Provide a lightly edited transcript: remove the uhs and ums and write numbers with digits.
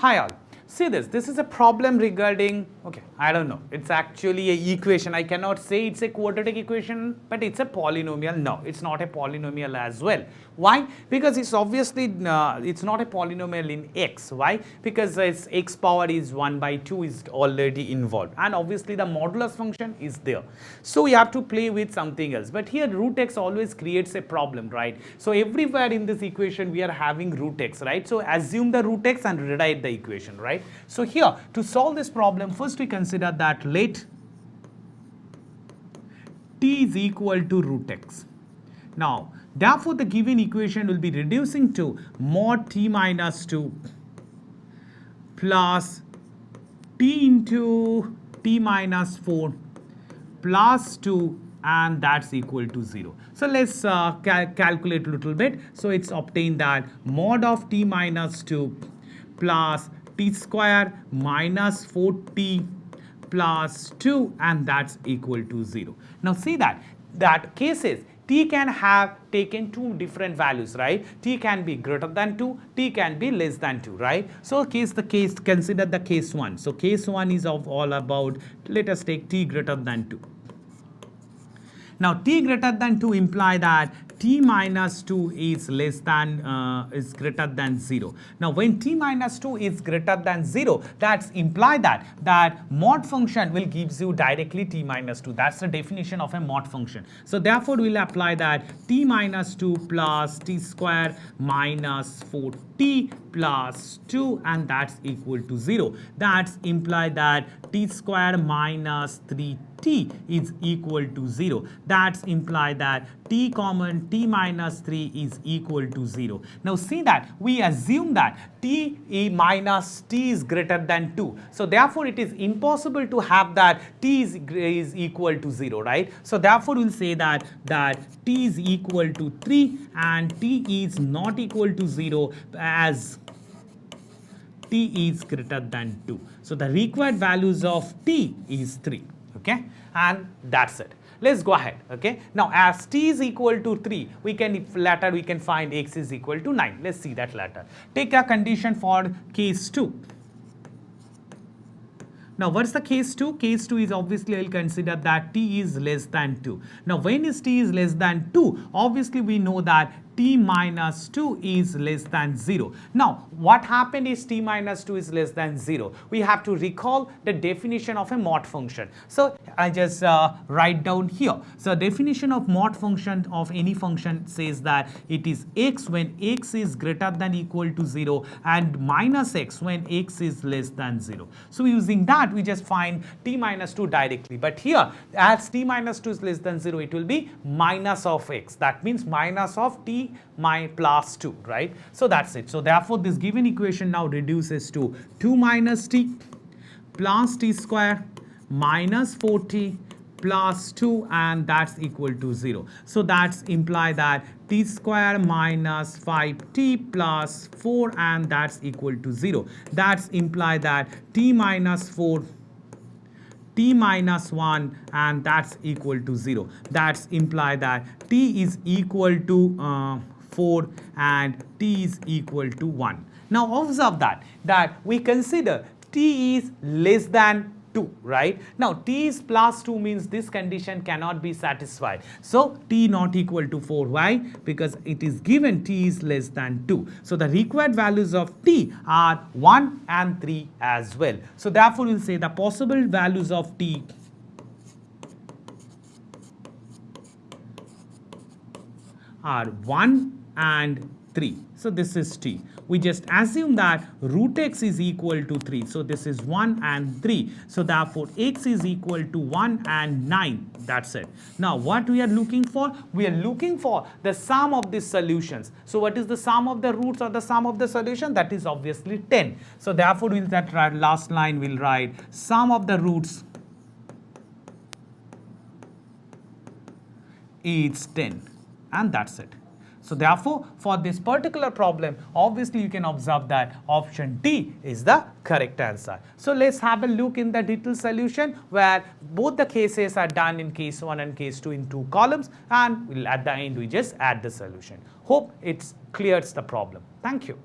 Hi all. See this is a problem regarding, okay, I don't know, it's actually a equation. I cannot say it's a quadratic equation, but it's a polynomial. No, it's not a polynomial as well. Why? Because it's obviously, it's not a polynomial in x. Why? Because its x power is 1 by 2 is already involved, and obviously the modulus function is there. So we have to play with something else. But here root x always creates a problem, right? So everywhere in this equation we are having root x, right? So assume the root x and rewrite the equation, right? So here, to solve this problem, first we consider that let t is equal to root x. Now, therefore, the given equation will be reducing to mod t minus 2 plus t into t minus 4 plus 2, and that's equal to 0. So let's calculate a little bit. So it's obtained that mod of t minus 2 plus t square minus 4t plus 2, and that's equal to 0. Now see that cases t can have taken two different values, right? T can be greater than 2, t can be less than 2, right? So consider the case 1. So case 1 is all about, let us take t greater than 2. Now t greater than 2 imply that t minus 2 is is greater than 0. Now when t minus 2 is greater than 0, that's imply that mod function will gives you directly t minus 2. That's the definition of a mod function. So therefore we'll apply that t minus 2 plus t square minus 4t plus 2, and that's equal to 0. That's imply that t square minus 3t is equal to 0. That's imply that t common t minus 3 is equal to 0. Now see that we assume that t minus t is greater than 2. So therefore it is impossible to have that t is equal to 0, right? So therefore we'll say that t is equal to 3 and t is not equal to 0 as t is greater than 2. So the required values of t is 3. Okay, and that's it. Let's go ahead. Okay, now as t is equal to 3, we can find x is equal to 9. Let's see that later. Take a condition for case 2. Now what's the case 2? Case 2 is obviously I'll consider that t is less than 2. Now when is t is less than 2? Obviously we know that t minus 2 is less than 0. Now what happened is t minus 2 is less than 0. We have to recall the definition of a mod function. So I just write down here. So definition of mod function of any function says that it is x when x is greater than equal to 0 and minus x when x is less than 0. So using that we just find t minus 2 directly. But here as t minus 2 is less than 0, it will be minus of x. That means minus of t plus 2, right? So that's it. So therefore this given equation now reduces to 2 minus t plus t square minus 4t plus 2, and that's equal to 0. So that's imply that t square minus 5t plus 4, and that's equal to 0. That's imply that t minus 4 t minus 1, and that's equal to 0. That's imply that t is equal to 4 and t is equal to 1. Now observe that we consider t is less than 2, right? Now t is plus 2 means this condition cannot be satisfied. So t not equal to 4. Why? Because it is given t is less than 2. So the required values of t are 1 and 3 as well. So therefore we'll say the possible values of t are 1 and 3. So this is t. We just assume that root x is equal to 3. So this is 1 and 3. So therefore x is equal to 1 and 9. That's it. Now what we are looking for? We are looking for the sum of these solutions. So what is the sum of the roots or the sum of the solution? That is obviously 10. So therefore we'll that last line will write sum of the roots is 10, and that's it. So therefore, for this particular problem, obviously you can observe that option D is the correct answer. So let's have a look in the detailed solution where both the cases are done in case 1 and case 2 in 2 columns, and at the end we just add the solution. Hope it clears the problem. Thank you.